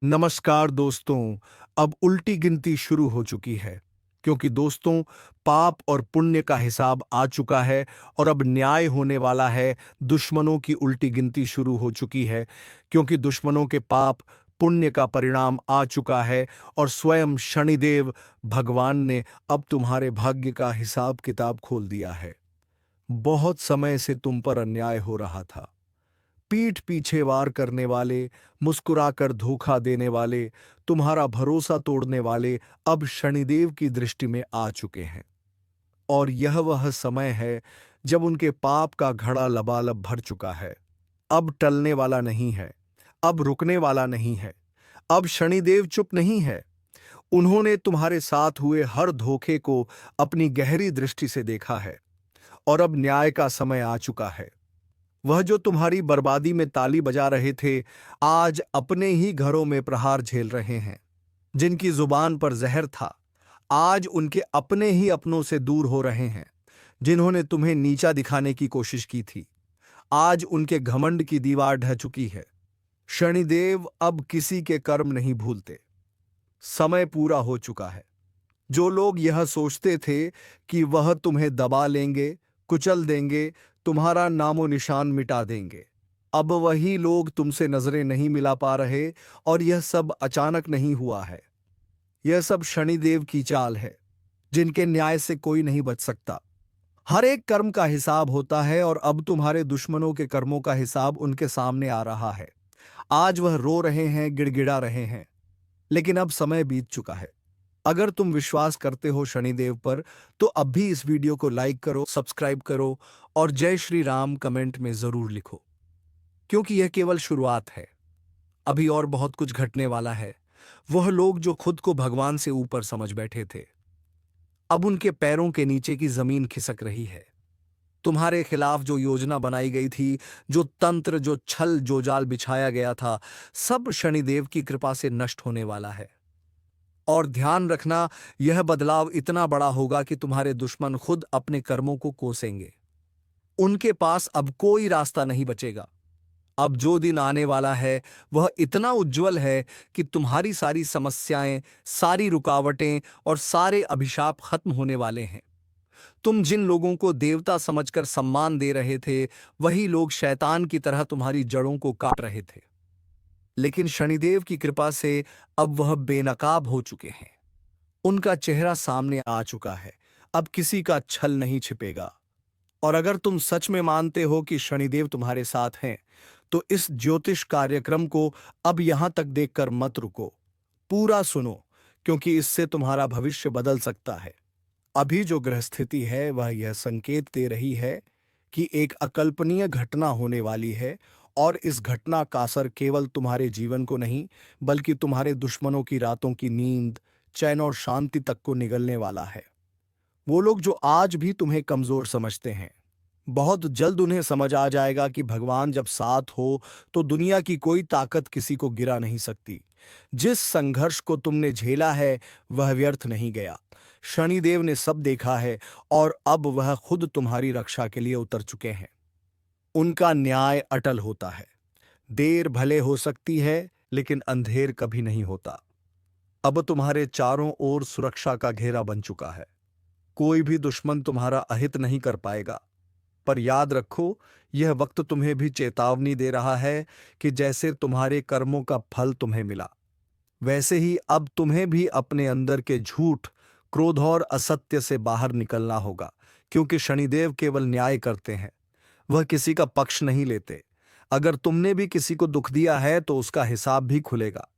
नमस्कार दोस्तों। अब उल्टी गिनती शुरू हो चुकी है, क्योंकि दोस्तों पाप और पुण्य का हिसाब आ चुका है और अब न्याय होने वाला है। दुश्मनों की उल्टी गिनती शुरू हो चुकी है, क्योंकि दुश्मनों के पाप पुण्य का परिणाम आ चुका है और स्वयं शनिदेव भगवान ने अब तुम्हारे भाग्य का हिसाब किताब खोल दिया है। बहुत समय से तुम पर अन्याय हो रहा था। पीठ पीछे वार करने वाले, मुस्कुराकर धोखा देने वाले, तुम्हारा भरोसा तोड़ने वाले अब शनिदेव की दृष्टि में आ चुके हैं। और यह वह समय है जब उनके पाप का घड़ा लबालब भर चुका है। अब टलने वाला नहीं है, अब रुकने वाला नहीं है। अब शनिदेव चुप नहीं है। उन्होंने तुम्हारे साथ हुए हर धोखे को अपनी गहरी दृष्टि से देखा है और अब न्याय का समय आ चुका है। वह जो तुम्हारी बर्बादी में ताली बजा रहे थे, आज अपने ही घरों में प्रहार झेल रहे हैं। जिनकी जुबान पर जहर था, आज उनके अपने ही अपनों से दूर हो रहे हैं। जिन्होंने तुम्हें नीचा दिखाने की कोशिश की थी, आज उनके घमंड की दीवार ढह चुकी है। शनिदेव अब किसी के कर्म नहीं भूलते। समय पूरा हो चुका है। जो लोग यह सोचते थे कि वह तुम्हें दबा लेंगे, कुचल देंगे, तुम्हारा नामो निशान मिटा देंगे, अब वही लोग तुमसे नजरें नहीं मिला पा रहे। और यह सब अचानक नहीं हुआ है। यह सब शनिदेव की चाल है, जिनके न्याय से कोई नहीं बच सकता। हर एक कर्म का हिसाब होता है और अब तुम्हारे दुश्मनों के कर्मों का हिसाब उनके सामने आ रहा है। आज वह रो रहे हैं, गिड़गिड़ा रहे हैं, लेकिन अब समय बीत चुका है। अगर तुम विश्वास करते हो शनिदेव पर, तो अब भी इस वीडियो को लाइक करो, सब्सक्राइब करो और जय श्री राम कमेंट में जरूर लिखो, क्योंकि यह केवल शुरुआत है। अभी और बहुत कुछ घटने वाला है। वह लोग जो खुद को भगवान से ऊपर समझ बैठे थे, अब उनके पैरों के नीचे की जमीन खिसक रही है। तुम्हारे खिलाफ जो योजना बनाई गई थी, जो तंत्र, जो छल, जो जाल बिछाया गया था, सब शनिदेव की कृपा से नष्ट होने वाला है। और ध्यान रखना, यह बदलाव इतना बड़ा होगा कि तुम्हारे दुश्मन खुद अपने कर्मों को कोसेंगे। उनके पास अब कोई रास्ता नहीं बचेगा। अब जो दिन आने वाला है वह इतना उज्जवल है कि तुम्हारी सारी समस्याएं, सारी रुकावटें और सारे अभिशाप खत्म होने वाले हैं। तुम जिन लोगों को देवता समझकर सम्मान दे रहे थे, वही लोग शैतान की तरह तुम्हारी जड़ों को काट रहे थे। लेकिन शनिदेव की कृपा से अब वह बेनकाब हो चुके हैं। उनका चेहरा सामने आ चुका है। अब किसी का छल नहीं छिपेगा। और अगर तुम सच में मानते हो कि शनिदेव तुम्हारे साथ हैं, तो इस ज्योतिष कार्यक्रम को अब यहां तक देखकर मत रुको। पूरा सुनो, क्योंकि इससे तुम्हारा भविष्य बदल सकता है। अभी जो ग्रह स्थिति है वह यह संकेत दे रही है कि एक अकल्पनीय घटना होने वाली है। और इस घटना का असर केवल तुम्हारे जीवन को नहीं, बल्कि तुम्हारे दुश्मनों की रातों की नींद, चैन और शांति तक को निगलने वाला है। वो लोग जो आज भी तुम्हें कमजोर समझते हैं, बहुत जल्द उन्हें समझ आ जाएगा कि भगवान जब साथ हो तो दुनिया की कोई ताकत किसी को गिरा नहीं सकती। जिस संघर्ष को तुमने झेला है वह व्यर्थ नहीं गया। शनिदेव ने सब देखा है और अब वह खुद तुम्हारी रक्षा के लिए उतर चुके हैं। उनका न्याय अटल होता है। देर भले हो सकती है, लेकिन अंधेर कभी नहीं होता। अब तुम्हारे चारों ओर सुरक्षा का घेरा बन चुका है। कोई भी दुश्मन तुम्हारा अहित नहीं कर पाएगा। पर याद रखो, यह वक्त तुम्हें भी चेतावनी दे रहा है कि जैसे तुम्हारे कर्मों का फल तुम्हें मिला, वैसे ही अब तुम्हें भी अपने अंदर के झूठ, क्रोध और असत्य से बाहर निकलना होगा। क्योंकि शनिदेव केवल न्याय करते हैं, वह किसी का पक्ष नहीं लेते। अगर तुमने भी किसी को दुख दिया है तो उसका हिसाब भी खुलेगा।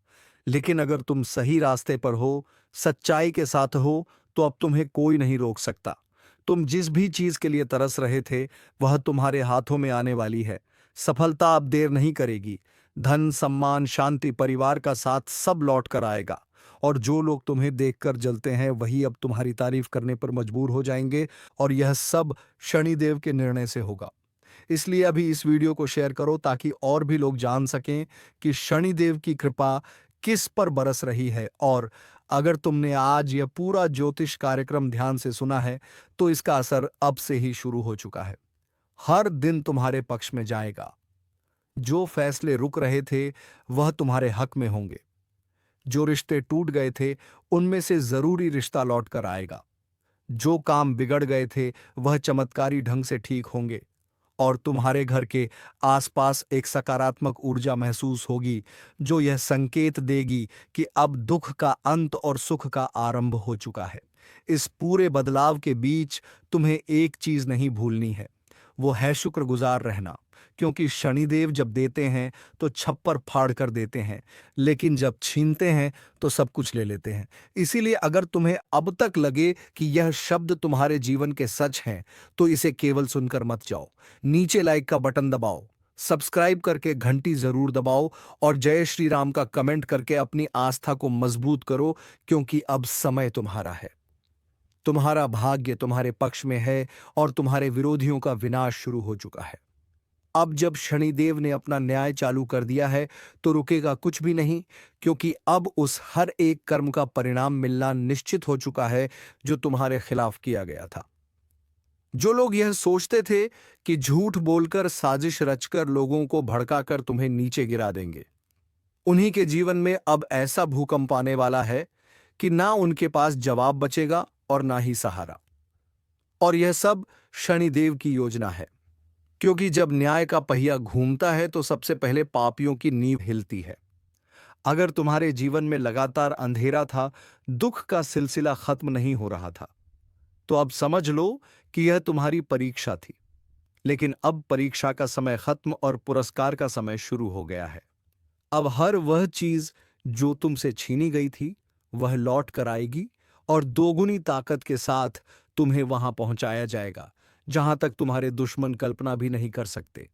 लेकिन अगर तुम सही रास्ते पर हो, सच्चाई के साथ हो, तो अब तुम्हें कोई नहीं रोक सकता। तुम जिस भी चीज के लिए तरस रहे थे, वह तुम्हारे हाथों में आने वाली है। सफलता अब देर नहीं करेगी। धन, सम्मान, शांति, परिवार का साथ सब लौट कर आएगा। और जो लोग तुम्हें देखकर जलते हैं, वही अब तुम्हारी तारीफ करने पर मजबूर हो जाएंगे। और यह सब शनिदेव के निर्णय से होगा। इसलिए अभी इस वीडियो को शेयर करो, ताकि और भी लोग जान सकें कि शनिदेव की कृपा किस पर बरस रही है। और अगर तुमने आज यह पूरा ज्योतिष कार्यक्रम ध्यान से सुना है, तो इसका असर अब से ही शुरू हो चुका है। हर दिन तुम्हारे पक्ष में जाएगा। जो फैसले रुक रहे थे, वह तुम्हारे हक में होंगे। जो रिश्ते टूट गए थे उनमें से जरूरी रिश्ता लौट कर आएगा। जो काम बिगड़ गए थे वह चमत्कारी ढंग से ठीक होंगे और तुम्हारे घर के आसपास एक सकारात्मक ऊर्जा महसूस होगी जो यह संकेत देगी कि अब दुख का अंत और सुख का आरंभ हो चुका है। इस पूरे बदलाव के बीच तुम्हें एक चीज नहीं भूलनी है, वो है शुक्रगुजार रहना। क्योंकि शनिदेव जब देते हैं तो छप्पर फाड़ कर देते हैं, लेकिन जब छीनते हैं तो सब कुछ ले लेते हैं। इसीलिए अगर तुम्हें अब तक लगे कि यह शब्द तुम्हारे जीवन के सच हैं, तो इसे केवल सुनकर मत जाओ। नीचे लाइक का बटन दबाओ, सब्सक्राइब करके घंटी जरूर दबाओ और जय श्री राम का कमेंट करके अपनी आस्था को मजबूत करो, क्योंकि अब समय तुम्हारा है। तुम्हारा भाग्य तुम्हारे पक्ष में है और तुम्हारे विरोधियों का विनाश शुरू हो चुका है। अब जब शनिदेव ने अपना न्याय चालू कर दिया है तो रुकेगा कुछ भी नहीं, क्योंकि अब उस हर एक कर्म का परिणाम मिलना निश्चित हो चुका है जो तुम्हारे खिलाफ किया गया था। जो लोग यह सोचते थे कि झूठ बोलकर साजिश रचकर लोगों को भड़काकर तुम्हें नीचे गिरा देंगे, उन्हीं के जीवन में अब ऐसा भूकंप आने वाला है कि ना उनके पास जवाब बचेगा और ना ही सहारा। और यह सब शनिदेव की योजना है, क्योंकि जब न्याय का पहिया घूमता है तो सबसे पहले पापियों की नींव हिलती है। अगर तुम्हारे जीवन में लगातार अंधेरा था, दुख का सिलसिला खत्म नहीं हो रहा था, तो अब समझ लो कि यह तुम्हारी परीक्षा थी। लेकिन अब परीक्षा का समय खत्म और पुरस्कार का समय शुरू हो गया है। अब हर वह चीज जो तुमसे छीनी गई थी वह लौट कर आएगी और दोगुनी ताकत के साथ तुम्हें वहां पहुंचाया जाएगा जहां तक तुम्हारे दुश्मन कल्पना भी नहीं कर सकते।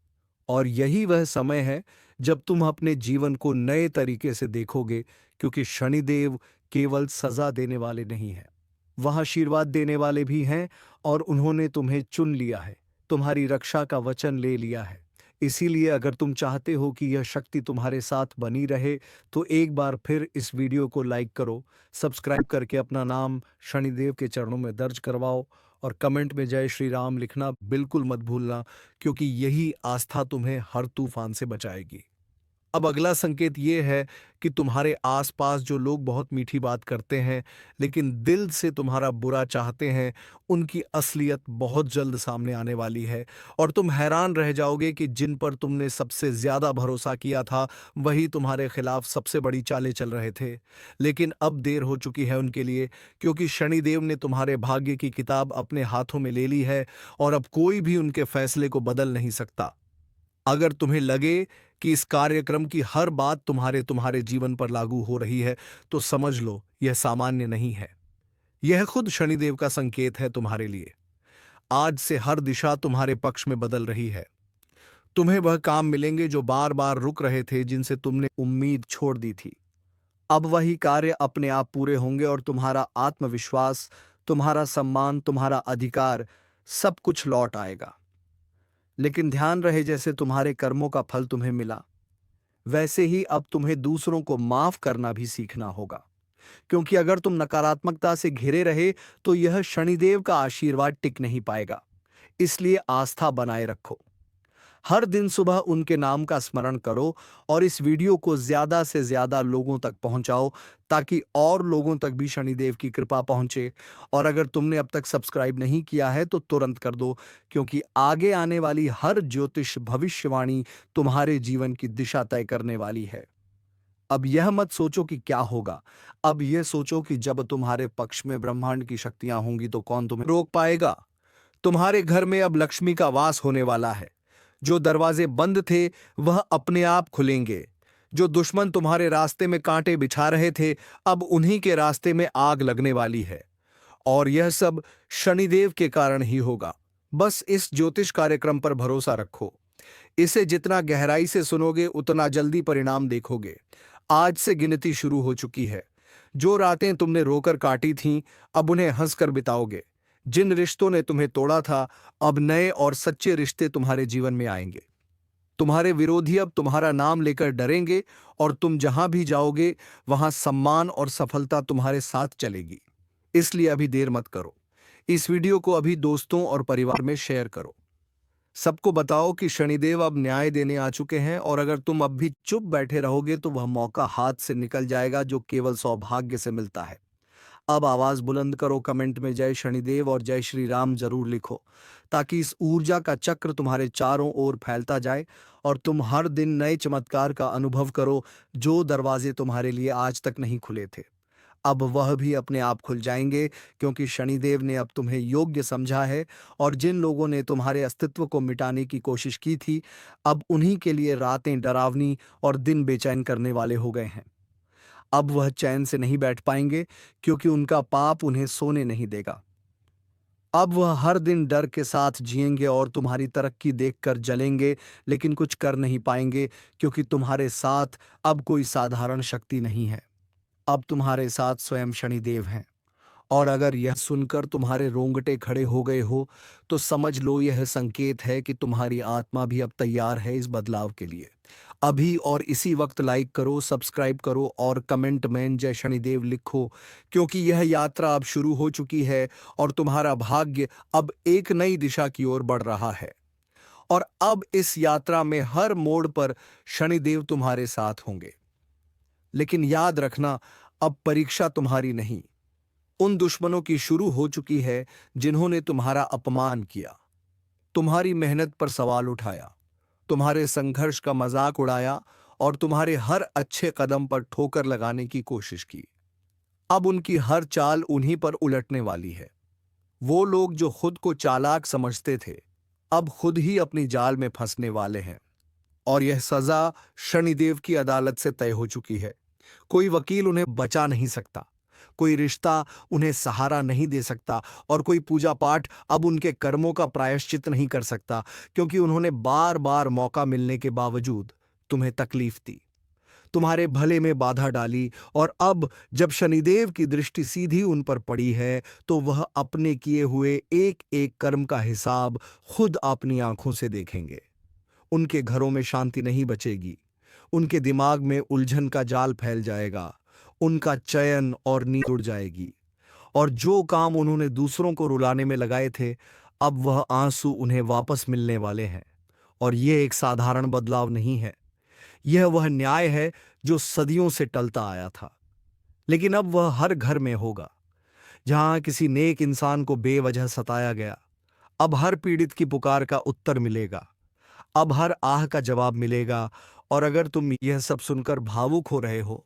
और यही वह समय है जब तुम अपने जीवन को नए तरीके से देखोगे, क्योंकि शनिदेव केवल सजा देने वाले नहीं हैं, वह आशीर्वाद देने वाले भी हैं। और उन्होंने तुम्हें चुन लिया है, तुम्हारी रक्षा का वचन ले लिया है। इसीलिए अगर तुम चाहते हो कि यह शक्ति तुम्हारे साथ बनी रहे तो एक बार फिर इस वीडियो को लाइक करो, सब्सक्राइब करके अपना नाम शनिदेव के चरणों में दर्ज करवाओ और कमेंट में जय श्री राम लिखना बिल्कुल मत भूलना, क्योंकि यही आस्था तुम्हें हर तूफान से बचाएगी। अब अगला संकेत ये है कि तुम्हारे आसपास जो लोग बहुत मीठी बात करते हैं लेकिन दिल से तुम्हारा बुरा चाहते हैं, उनकी असलियत बहुत जल्द सामने आने वाली है और तुम हैरान रह जाओगे कि जिन पर तुमने सबसे ज्यादा भरोसा किया था वही तुम्हारे खिलाफ सबसे बड़ी चालें चल रहे थे। लेकिन अब देर हो चुकी है उनके लिए, क्योंकि शनिदेव ने तुम्हारे भाग्य की किताब अपने हाथों में ले ली है और अब कोई भी उनके फैसले को बदल नहीं सकता। अगर तुम्हें लगे कि इस कार्यक्रम की हर बात तुम्हारे जीवन पर लागू हो रही है, तो समझ लो यह सामान्य नहीं है। यह खुद शनिदेव का संकेत है तुम्हारे लिए। आज से हर दिशा तुम्हारे पक्ष में बदल रही है। तुम्हें वह काम मिलेंगे जो बार बार रुक रहे थे, जिनसे तुमने उम्मीद छोड़ दी थी। अब वही कार्य अपने आप पूरे होंगे और तुम्हारा आत्मविश्वास, तुम्हारा सम्मान, तुम्हारा अधिकार, सब कुछ लौट आएगा। लेकिन ध्यान रहे, जैसे तुम्हारे कर्मों का फल तुम्हें मिला, वैसे ही अब तुम्हें दूसरों को माफ करना भी सीखना होगा। क्योंकि अगर तुम नकारात्मकता से घिरे रहे तो यह शनिदेव का आशीर्वाद टिक नहीं पाएगा। इसलिए आस्था बनाए रखो, हर दिन सुबह उनके नाम का स्मरण करो और इस वीडियो को ज्यादा से ज्यादा लोगों तक पहुंचाओ, ताकि और लोगों तक भी शनिदेव की कृपा पहुंचे। और अगर तुमने अब तक सब्सक्राइब नहीं किया है तो तुरंत कर दो, क्योंकि आगे आने वाली हर ज्योतिष भविष्यवाणी तुम्हारे जीवन की दिशा तय करने वाली है। अब यह मत सोचो कि क्या होगा, अब यह सोचो कि जब तुम्हारे पक्ष में ब्रह्मांड की शक्तियां होंगी तो कौन तुम्हें रोक पाएगा। तुम्हारे घर में अब लक्ष्मी का वास होने वाला है। जो दरवाजे बंद थे वह अपने आप खुलेंगे। जो दुश्मन तुम्हारे रास्ते में कांटे बिछा रहे थे, अब उन्हीं के रास्ते में आग लगने वाली है। और यह सब शनिदेव के कारण ही होगा। बस इस ज्योतिष कार्यक्रम पर भरोसा रखो। इसे जितना गहराई से सुनोगे उतना जल्दी परिणाम देखोगे। आज से गिनती शुरू हो चुकी है। जो रातें तुमने रोकर काटी थीं, अब उन्हें हंसकर बिताओगे। जिन रिश्तों ने तुम्हें तोड़ा था, अब नए और सच्चे रिश्ते तुम्हारे जीवन में आएंगे। तुम्हारे विरोधी अब तुम्हारा नाम लेकर डरेंगे और तुम जहां भी जाओगे वहां सम्मान और सफलता तुम्हारे साथ चलेगी। इसलिए अभी देर मत करो। इस वीडियो को अभी दोस्तों और परिवार में शेयर करो। सबको बताओ कि शनिदेव अब न्याय देने आ चुके हैं, और अगर तुम अब भी चुप बैठे रहोगे तो वह मौका हाथ से निकल जाएगा जो केवल सौभाग्य से मिलता है। अब आवाज बुलंद करो, कमेंट में जय शनिदेव और जय श्री राम जरूर लिखो, ताकि इस ऊर्जा का चक्र तुम्हारे चारों ओर फैलता जाए और तुम हर दिन नए चमत्कार का अनुभव करो। जो दरवाजे तुम्हारे लिए आज तक नहीं खुले थे, अब वह भी अपने आप खुल जाएंगे, क्योंकि शनिदेव ने अब तुम्हें योग्य समझा है। और जिन लोगों ने तुम्हारे अस्तित्व को मिटाने की कोशिश की थी, अब उन्हीं के लिए रातें डरावनी और दिन बेचैन करने वाले हो गए हैं। अब वह चैन से नहीं बैठ पाएंगे, क्योंकि उनका पाप उन्हें सोने नहीं देगा। अब वह हर दिन डर के साथ जिएंगे और तुम्हारी तरक्की देखकर जलेंगे, लेकिन कुछ कर नहीं पाएंगे, क्योंकि तुम्हारे साथ अब कोई साधारण शक्ति नहीं है। अब तुम्हारे साथ स्वयं शनिदेव हैं। और अगर यह सुनकर तुम्हारे रोंगटे खड़े हो गए हो, तो समझ लो यह संकेत है कि तुम्हारी आत्मा भी अब तैयार है इस बदलाव के लिए। अभी और इसी वक्त लाइक करो, सब्सक्राइब करो और कमेंट में जय शनिदेव लिखो, क्योंकि यह यात्रा अब शुरू हो चुकी है और तुम्हारा भाग्य अब एक नई दिशा की ओर बढ़ रहा है। और अब इस यात्रा में हर मोड़ पर शनिदेव तुम्हारे साथ होंगे। लेकिन याद रखना, अब परीक्षा तुम्हारी नहीं, उन दुश्मनों की शुरू हो चुकी है जिन्होंने तुम्हारा अपमान किया, तुम्हारी मेहनत पर सवाल उठाया, तुम्हारे संघर्ष का मजाक उड़ाया और तुम्हारे हर अच्छे कदम पर ठोकर लगाने की कोशिश की। अब उनकी हर चाल उन्हीं पर उलटने वाली है। वो लोग जो खुद को चालाक समझते थे, अब खुद ही अपनी जाल में फंसने वाले हैं। और यह सजा शनिदेव की अदालत से तय हो चुकी है। कोई वकील उन्हें बचा नहीं सकता, कोई रिश्ता उन्हें सहारा नहीं दे सकता, और कोई पूजा पाठ अब उनके कर्मों का प्रायश्चित नहीं कर सकता, क्योंकि उन्होंने बार बार मौका मिलने के बावजूद तुम्हें तकलीफ दी, तुम्हारे भले में बाधा डाली। और अब जब शनिदेव की दृष्टि सीधी उन पर पड़ी है, तो वह अपने किए हुए एक एक कर्म का हिसाब खुद अपनी आंखों से देखेंगे। उनके घरों में शांति नहीं बचेगी, उनके दिमाग में उलझन का जाल फैल जाएगा, उनका चयन और नींद उड़ जाएगी। और जो काम उन्होंने दूसरों को रुलाने में लगाए थे, अब वह आंसू उन्हें वापस मिलने वाले हैं। और यह एक साधारण बदलाव नहीं है, यह वह न्याय है जो सदियों से टलता आया था, लेकिन अब वह हर घर में होगा। जहां किसी नेक इंसान को बेवजह सताया गया, अब हर पीड़ित की पुकार का उत्तर मिलेगा, अब हर आह का जवाब मिलेगा। और अगर तुम यह सब सुनकर भावुक हो रहे हो,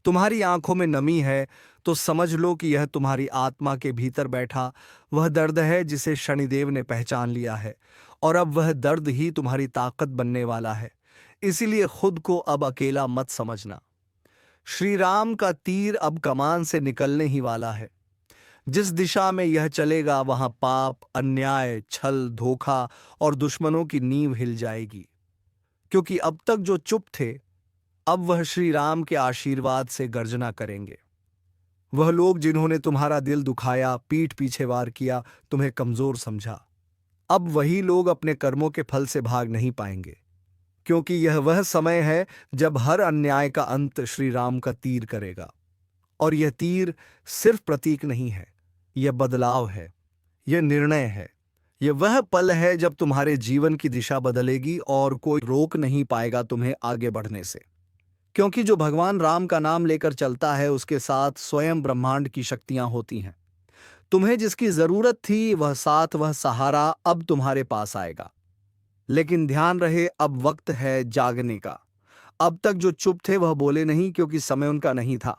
तुम्हारी आंखों में नमी है, तो समझ लो कि यह तुम्हारी आत्मा के भीतर बैठा वह दर्द है जिसे शनिदेव ने पहचान लिया है। और अब वह दर्द ही तुम्हारी ताकत बनने वाला है। इसीलिए खुद को अब अकेला मत समझना। श्री राम का तीर अब कमान से निकलने ही वाला है। जिस दिशा में यह चलेगा, वहां पाप, अन्याय, छल, धोखा और दुश्मनों की नींव हिल जाएगी। क्योंकि अब तक जो चुप थे, अब वह श्री राम के आशीर्वाद से गर्जना करेंगे। वह लोग जिन्होंने तुम्हारा दिल दुखाया, पीठ पीछे वार किया, तुम्हें कमजोर समझा, अब वही लोग अपने कर्मों के फल से भाग नहीं पाएंगे। क्योंकि यह वह समय है जब हर अन्याय का अंत श्री राम का तीर करेगा। और यह तीर सिर्फ प्रतीक नहीं है, यह बदलाव है, यह निर्णय है। यह वह पल है जब तुम्हारे जीवन की दिशा बदलेगी और कोई रोक नहीं पाएगा तुम्हें आगे बढ़ने से। क्योंकि जो भगवान राम का नाम लेकर चलता है, उसके साथ स्वयं ब्रह्मांड की शक्तियां होती हैं। तुम्हें जिसकी जरूरत थी वह साथ, वह सहारा अब तुम्हारे पास आएगा। लेकिन ध्यान रहे, अब वक्त है जागने का। अब तक जो चुप थे वह बोले नहीं, क्योंकि समय उनका नहीं था।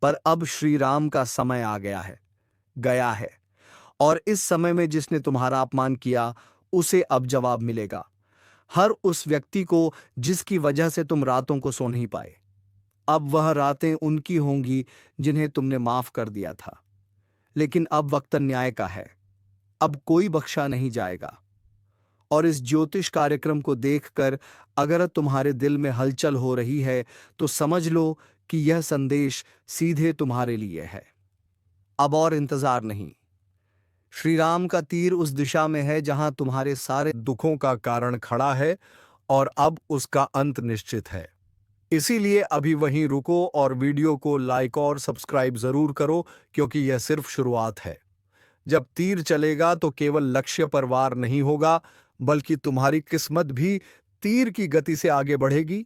पर अब श्री राम का समय आ गया है। और इस समय में जिसने तुम्हारा अपमान किया, उसे अब जवाब मिलेगा। हर उस व्यक्ति को जिसकी वजह से तुम रातों को सो नहीं पाए, अब वह रातें उनकी होंगी जिन्हें तुमने माफ कर दिया था। लेकिन अब वक्त न्याय का है, अब कोई बख्शा नहीं जाएगा। और इस ज्योतिष कार्यक्रम को देखकर अगर तुम्हारे दिल में हलचल हो रही है, तो समझ लो कि यह संदेश सीधे तुम्हारे लिए है। अब और इंतजार नहीं। श्री राम का तीर उस दिशा में है जहां तुम्हारे सारे दुखों का कारण खड़ा है, और अब उसका अंत निश्चित है। इसीलिए अभी वहीं रुको और वीडियो को लाइक और सब्सक्राइब जरूर करो, क्योंकि यह सिर्फ शुरुआत है। जब तीर चलेगा तो केवल लक्ष्य पर वार नहीं होगा, बल्कि तुम्हारी किस्मत भी तीर की गति से आगे बढ़ेगी।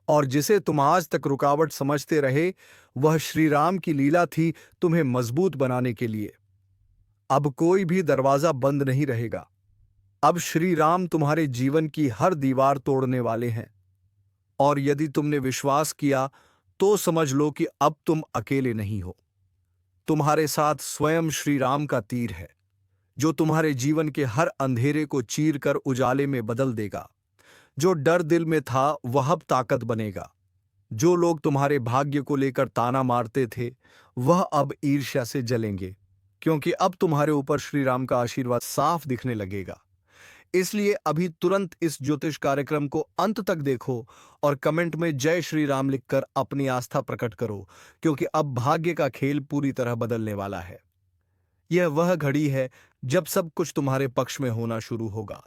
और जिसे तुम आज तक रुकावट समझते रहे, वह श्री राम की लीला थी तुम्हें मजबूत बनाने के लिए। अब कोई भी दरवाजा बंद नहीं रहेगा। अब श्री राम तुम्हारे जीवन की हर दीवार तोड़ने वाले हैं। और यदि तुमने विश्वास किया तो समझ लो कि अब तुम अकेले नहीं हो। तुम्हारे साथ स्वयं श्री राम का तीर है, जो तुम्हारे जीवन के हर अंधेरे को चीर कर उजाले में बदल देगा। जो डर दिल में था वह अब ताकत बनेगा। जो लोग तुम्हारे भाग्य को लेकर ताना मारते थे, वह अब ईर्ष्या से जलेंगे, क्योंकि अब तुम्हारे ऊपर श्री राम का आशीर्वाद साफ दिखने लगेगा। इसलिए अभी तुरंत इस ज्योतिष कार्यक्रम को अंत तक देखो और कमेंट में जय श्री राम लिखकर अपनी आस्था प्रकट करो, क्योंकि अब भाग्य का खेल पूरी तरह बदलने वाला है। यह वह घड़ी है जब सब कुछ तुम्हारे पक्ष में होना शुरू होगा।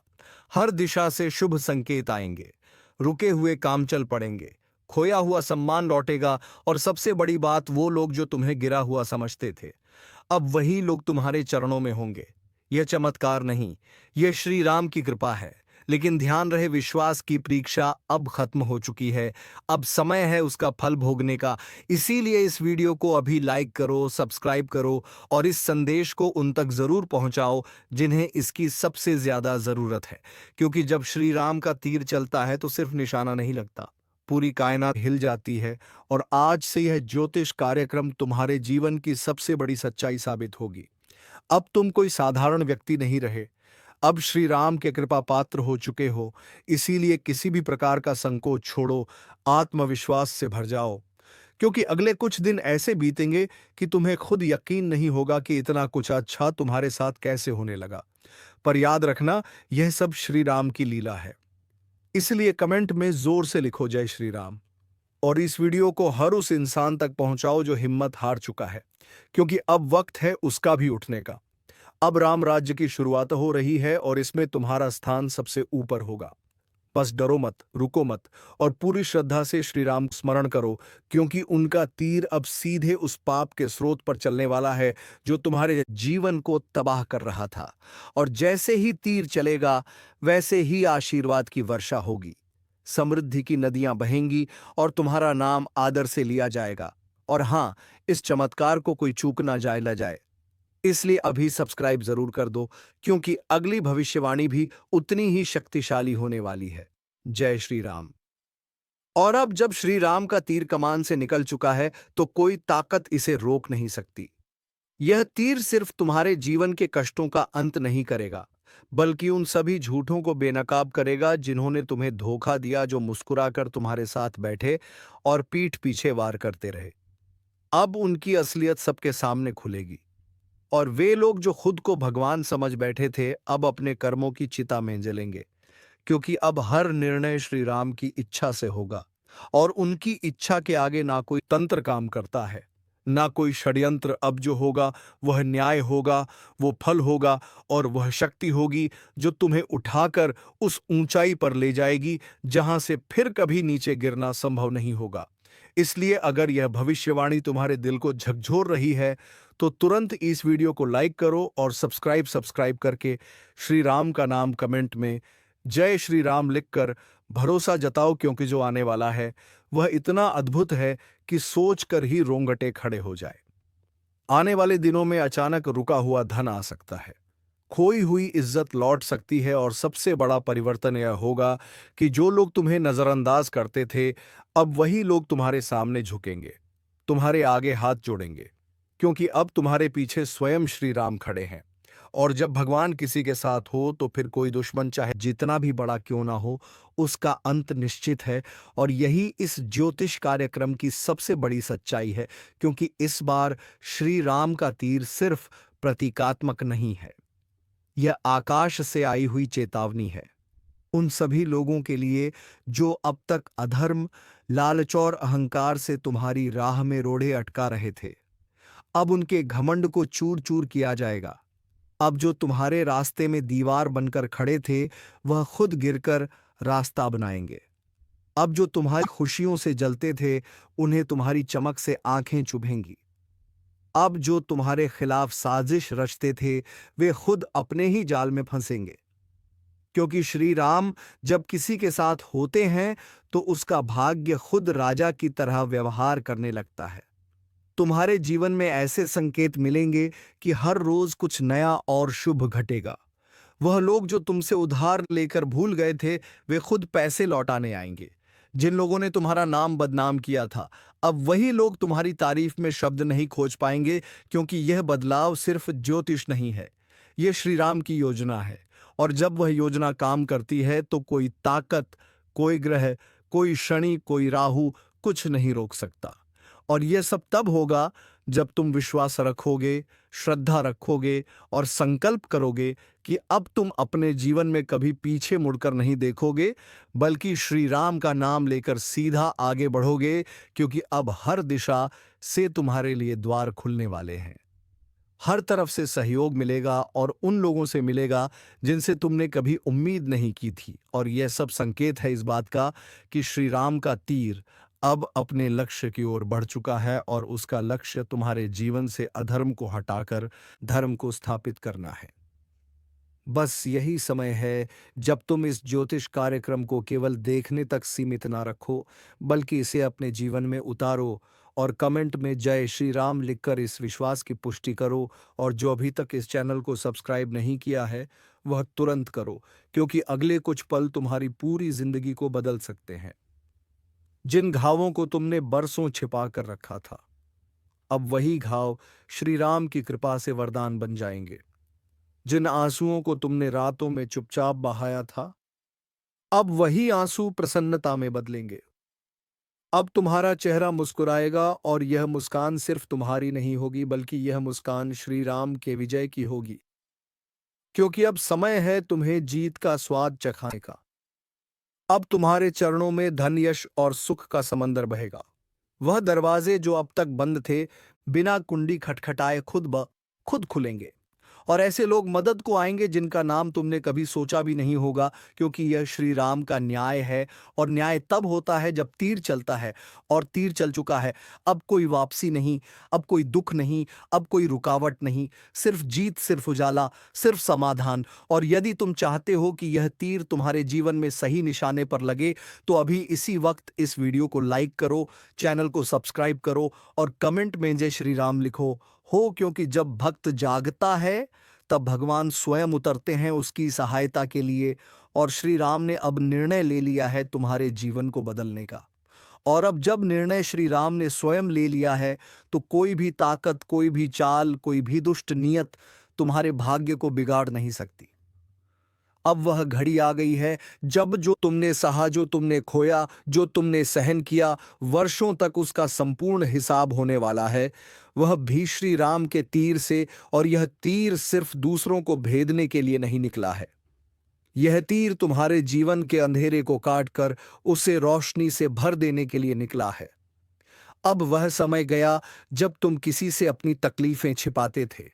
हर दिशा से शुभ संकेत आएंगे, रुके हुए काम चल पड़ेंगे, खोया हुआ सम्मान लौटेगा, और सबसे बड़ी बात, वो लोग जो तुम्हें गिरा हुआ समझते थे, अब वही लोग तुम्हारे चरणों में होंगे। यह चमत्कार नहीं, यह श्री राम की कृपा है। लेकिन ध्यान रहे, विश्वास की परीक्षा अब खत्म हो चुकी है। अब समय है उसका फल भोगने का। इसीलिए इस वीडियो को अभी लाइक करो, सब्सक्राइब करो और इस संदेश को उन तक जरूर पहुंचाओ जिन्हें इसकी सबसे ज्यादा जरूरत है। क्योंकि जब श्री राम का तीर चलता है तो सिर्फ निशाना नहीं लगता, पूरी कायनात हिल जाती है। और आज से यह ज्योतिष कार्यक्रम तुम्हारे जीवन की सबसे बड़ी सच्चाई साबित होगी। अब तुम कोई साधारण व्यक्ति नहीं रहे, अब श्री राम के कृपा पात्र हो चुके हो। इसीलिए किसी भी प्रकार का संकोच छोड़ो, आत्मविश्वास से भर जाओ, क्योंकि अगले कुछ दिन ऐसे बीतेंगे कि तुम्हें खुद यकीन नहीं होगा कि इतना कुछ अच्छा तुम्हारे साथ कैसे होने लगा। पर याद रखना, यह सब श्री राम की लीला है। इसलिए कमेंट में जोर से लिखो जय श्री राम, और इस वीडियो को हर उस इंसान तक पहुंचाओ जो हिम्मत हार चुका है, क्योंकि अब वक्त है उसका भी उठने का। अब राम राज्य की शुरुआत हो रही है और इसमें तुम्हारा स्थान सबसे ऊपर होगा। बस डरो मत, रुको मत, और पूरी श्रद्धा से श्री राम स्मरण करो, क्योंकि उनका तीर अब सीधे उस पाप के स्रोत पर चलने वाला है जो तुम्हारे जीवन को तबाह कर रहा था। और जैसे ही तीर चलेगा, वैसे ही आशीर्वाद की वर्षा होगी, समृद्धि की नदियां बहेंगी और तुम्हारा नाम आदर से लिया जाएगा। और हां, इस चमत्कार को कोई चूक ना जाए। इसलिए अभी सब्सक्राइब जरूर कर दो, क्योंकि अगली भविष्यवाणी भी उतनी ही शक्तिशाली होने वाली है। जय श्री राम। और अब जब श्री राम का तीर कमान से निकल चुका है, तो कोई ताकत इसे रोक नहीं सकती। यह तीर सिर्फ तुम्हारे जीवन के कष्टों का अंत नहीं करेगा, बल्कि उन सभी झूठों को बेनकाब करेगा जिन्होंने तुम्हें धोखा दिया, जो मुस्कुराकर तुम्हारे साथ बैठे और पीठ पीछे वार करते रहे। अब उनकी असलियत सबके सामने खुलेगी, और वे लोग जो खुद को भगवान समझ बैठे थे, अब अपने कर्मों की चिता में जलेंगे, क्योंकि अब हर निर्णय श्री राम की इच्छा से होगा। और उनकी इच्छा के आगे ना कोई तंत्र काम करता है, ना कोई षड्यंत्र। अब जो होगा वह न्याय होगा, वो फल होगा, और वह शक्ति होगी जो तुम्हें उठाकर उस ऊंचाई पर ले जाएगी जहां से फिर कभी नीचे गिरना संभव नहीं होगा। इसलिए अगर यह भविष्यवाणी तुम्हारे दिल को झकझोर रही है, तो तुरंत इस वीडियो को लाइक करो और सब्सक्राइब करके श्री राम का नाम कमेंट में जय श्री राम लिखकर भरोसा जताओ, क्योंकि जो आने वाला है वह इतना अद्भुत है कि सोचकर ही रोंगटे खड़े हो जाए। आने वाले दिनों में अचानक रुका हुआ धन आ सकता है, खोई हुई इज्जत लौट सकती है, और सबसे बड़ा परिवर्तन यह होगा कि जो लोग तुम्हें नजरअंदाज करते थे, अब वही लोग तुम्हारे सामने झुकेंगे, तुम्हारे आगे हाथ जोड़ेंगे, क्योंकि अब तुम्हारे पीछे स्वयं श्री राम खड़े हैं। और जब भगवान किसी के साथ हो, तो फिर कोई दुश्मन चाहे जितना भी बड़ा क्यों ना हो, उसका अंत निश्चित है। और यही इस ज्योतिष कार्यक्रम की सबसे बड़ी सच्चाई है, क्योंकि इस बार श्री राम का तीर सिर्फ प्रतीकात्मक नहीं है, यह आकाश से आई हुई चेतावनी है उन सभी लोगों के लिए जो अब तक अधर्म, लालच और अहंकार से तुम्हारी राह में रोड़े अटका रहे थे। अब उनके घमंड को चूर चूर किया जाएगा। अब जो तुम्हारे रास्ते में दीवार बनकर खड़े थे, वह खुद गिरकर रास्ता बनाएंगे। अब जो तुम्हारी खुशियों से जलते थे, उन्हें तुम्हारी चमक से आंखें चुभेंगी। अब जो तुम्हारे खिलाफ साजिश रचते थे, वे खुद अपने ही जाल में फंसेंगे, क्योंकि श्री राम जब किसी के साथ होते हैं तो उसका भाग्य खुद राजा की तरह व्यवहार करने लगता है। तुम्हारे जीवन में ऐसे संकेत मिलेंगे कि हर रोज कुछ नया और शुभ घटेगा। वह लोग जो तुमसे उधार लेकर भूल गए थे, वे खुद पैसे लौटाने आएंगे। जिन लोगों ने तुम्हारा नाम बदनाम किया था, अब वही लोग तुम्हारी तारीफ में शब्द नहीं खोज पाएंगे, क्योंकि यह बदलाव सिर्फ ज्योतिष नहीं है, यह श्री राम की योजना है। और जब वह योजना काम करती है तो कोई ताकत, कोई ग्रह, कोई शनि, कोई राहु कुछ नहीं रोक सकता। और यह सब तब होगा जब तुम विश्वास रखोगे, श्रद्धा रखोगे और संकल्प करोगे कि अब तुम अपने जीवन में कभी पीछे मुड़कर नहीं देखोगे, बल्कि श्री राम का नाम लेकर सीधा आगे बढ़ोगे, क्योंकि अब हर दिशा से तुम्हारे लिए द्वार खुलने वाले हैं। हर तरफ से सहयोग मिलेगा और उन लोगों से मिलेगा जिनसे तुमने कभी उम्मीद नहीं की थी। और यह सब संकेत है इस बात का कि श्री राम का तीर अब अपने लक्ष्य की ओर बढ़ चुका है, और उसका लक्ष्य तुम्हारे जीवन से अधर्म को हटाकर धर्म को स्थापित करना है। बस यही समय है जब तुम इस ज्योतिष कार्यक्रम को केवल देखने तक सीमित ना रखो, बल्कि इसे अपने जीवन में उतारो और कमेंट में जय श्री राम लिखकर इस विश्वास की पुष्टि करो। और जो अभी तक इस चैनल को सब्सक्राइब नहीं किया है, वह तुरंत करो, क्योंकि अगले कुछ पल तुम्हारी पूरी जिंदगी को बदल सकते हैं। जिन घावों को तुमने बरसों छिपा कर रखा था, अब वही घाव श्री राम की कृपा से वरदान बन जाएंगे। जिन आंसुओं को तुमने रातों में चुपचाप बहाया था, अब वही आंसू प्रसन्नता में बदलेंगे। अब तुम्हारा चेहरा मुस्कुराएगा, और यह मुस्कान सिर्फ तुम्हारी नहीं होगी, बल्कि यह मुस्कान श्री राम के विजय की होगी। क्योंकि अब समय है तुम्हें जीत का स्वाद चखाने का। अब तुम्हारे चरणों में धन, यश और सुख का समंदर बहेगा। वह दरवाजे जो अब तक बंद थे, बिना कुंडी खटखटाए खुद ब खुद खुलेंगे। और ऐसे लोग मदद को आएंगे जिनका नाम तुमने कभी सोचा भी नहीं होगा, क्योंकि यह श्री राम का न्याय है। और न्याय तब होता है जब तीर चलता है, और तीर चल चुका है। अब कोई वापसी नहीं, अब कोई दुख नहीं, अब कोई रुकावट नहीं, सिर्फ जीत, सिर्फ उजाला, सिर्फ समाधान। और यदि तुम चाहते हो कि यह तीर तुम्हारे जीवन में सही निशाने पर लगे, तो अभी इसी वक्त इस वीडियो को लाइक करो, चैनल को सब्सक्राइब करो और कमेंट में जय श्री राम लिखो हो, क्योंकि जब भक्त जागता है तब भगवान स्वयं उतरते हैं उसकी सहायता के लिए। और श्री राम ने अब निर्णय ले लिया है तुम्हारे जीवन को बदलने का। और अब जब निर्णय श्री राम ने स्वयं ले लिया है, तो कोई भी ताकत, कोई भी चाल, कोई भी दुष्ट नियत तुम्हारे भाग्य को बिगाड़ नहीं सकती। अब वह घड़ी आ गई है जब जो तुमने सहा, जो तुमने खोया, जो तुमने सहन किया, वर्षों तक उसका संपूर्ण हिसाब होने वाला है, वह भी श्री राम के तीर से। और यह तीर सिर्फ दूसरों को भेदने के लिए नहीं निकला है, यह तीर तुम्हारे जीवन के अंधेरे को काटकर उसे रोशनी से भर देने के लिए निकला है। अब वह समय गया जब तुम किसी से अपनी तकलीफें छिपाते थे।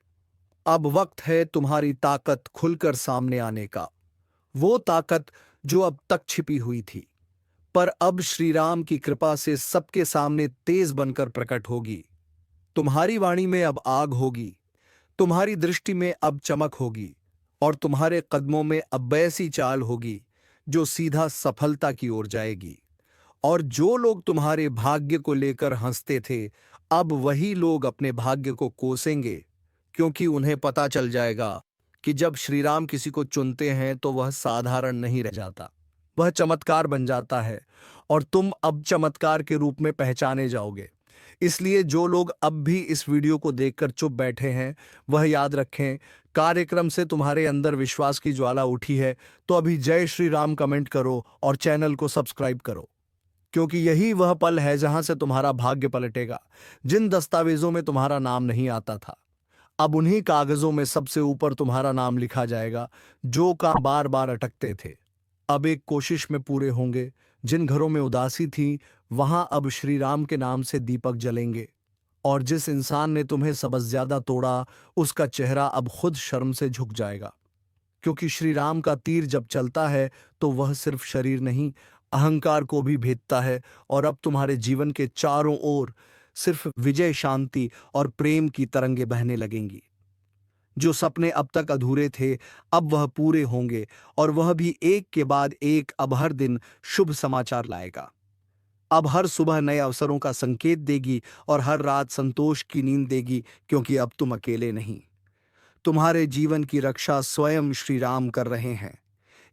अब वक्त है तुम्हारी ताकत खुलकर सामने आने का। वो ताकत जो अब तक छिपी हुई थी, पर अब श्री राम की कृपा से सबके सामने तेज बनकर प्रकट होगी। तुम्हारी वाणी में अब आग होगी, तुम्हारी दृष्टि में अब चमक होगी, और तुम्हारे कदमों में अब ऐसी चाल होगी जो सीधा सफलता की ओर जाएगी। और जो लोग तुम्हारे भाग्य को लेकर हंसते थे, अब वही लोग अपने भाग्य को कोसेंगे, क्योंकि उन्हें पता चल जाएगा कि जब श्री राम किसी को चुनते हैं तो वह साधारण नहीं रह जाता, वह चमत्कार बन जाता है। और तुम अब चमत्कार के रूप में पहचाने जाओगे। इसलिए जो लोग अब भी इस वीडियो को देखकर चुप बैठे हैं, वह याद रखें, कार्यक्रम से तुम्हारे अंदर विश्वास की ज्वाला उठी है, तो अभी जय श्री राम कमेंट करो और चैनल को सब्सक्राइब करो, क्योंकि यही वह पल है जहां से तुम्हारा भाग्य पलटेगा। जिन दस्तावेजों में तुम्हारा नाम नहीं आता था, अब उन्हीं कागजों में सबसे ऊपर तुम्हारा नाम लिखा जाएगा। जो काम बार बार अटकते थे, अब एक कोशिश में पूरे होंगे। जिन घरों में उदासी थी, वहां अब श्री राम के नाम से दीपक जलेंगे। और जिस इंसान ने तुम्हें सबसे ज्यादा तोड़ा, उसका चेहरा अब खुद शर्म से झुक जाएगा, क्योंकि श्री राम का तीर जब चलता है तो वह सिर्फ शरीर नहीं, अहंकार को भी भेदता है। और अब तुम्हारे जीवन के चारों ओर सिर्फ विजय, शांति और प्रेम की तरंगे बहने लगेंगी। जो सपने अब तक अधूरे थे, अब वह पूरे होंगे, और वह भी एक के बाद एक। अब हर दिन शुभ समाचार लाएगा। अब हर सुबह नए अवसरों का संकेत देगी, और हर रात संतोष की नींद देगी, क्योंकि अब तुम अकेले नहीं। तुम्हारे जीवन की रक्षा स्वयं श्री राम कर रहे हैं।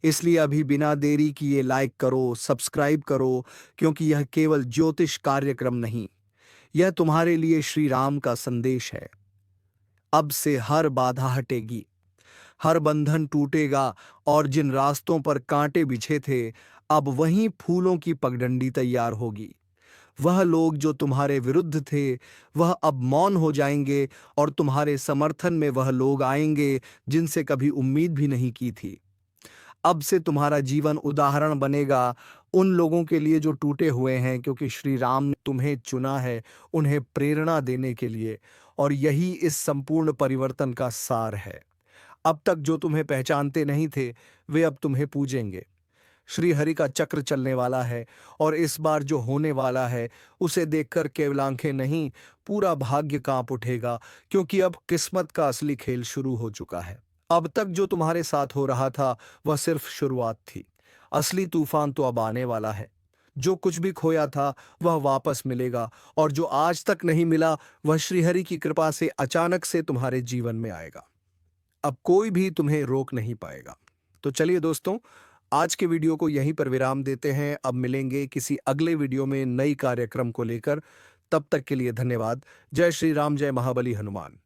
इसलिए अभी बिना देरी किए लाइक करो, सब्सक्राइब करो, क्योंकि यह केवल ज्योतिष कार्यक्रम नहीं, यह तुम्हारे लिए श्री राम का संदेश है। अब से हर बाधा हटेगी, हर बंधन टूटेगा, और जिन रास्तों पर कांटे बिछे थे, अब वहीं फूलों की पगडंडी तैयार होगी। वह लोग जो तुम्हारे विरुद्ध थे, वह अब मौन हो जाएंगे, और तुम्हारे समर्थन में वह लोग आएंगे जिनसे कभी उम्मीद भी नहीं की थी। अब से तुम्हारा जीवन उदाहरण बनेगा उन लोगों के लिए जो टूटे हुए हैं, क्योंकि श्री राम ने तुम्हें चुना है उन्हें प्रेरणा देने के लिए, और यही इस संपूर्ण परिवर्तन का सार है। अब तक जो तुम्हें पहचानते नहीं थे, वे अब तुम्हें पूजेंगे। श्री हरि का चक्र चलने वाला है, और इस बार जो होने वाला है उसे देखकर केवल आंखें नहीं, पूरा भाग्य कांप उठेगा, क्योंकि अब किस्मत का असली खेल शुरू हो चुका है। अब तक जो तुम्हारे साथ हो रहा था वह सिर्फ शुरुआत थी। असली तूफान तो अब आने वाला है। जो कुछ भी खोया था वह वापस मिलेगा, और जो आज तक नहीं मिला वह श्रीहरि की कृपा से अचानक से तुम्हारे जीवन में आएगा। अब कोई भी तुम्हें रोक नहीं पाएगा। तो चलिए दोस्तों, आज के वीडियो को यहीं पर विराम देते हैं। अब मिलेंगे किसी अगले वीडियो में नई कार्यक्रम को लेकर। तब तक के लिए धन्यवाद। जय श्री राम, जय महाबली हनुमान।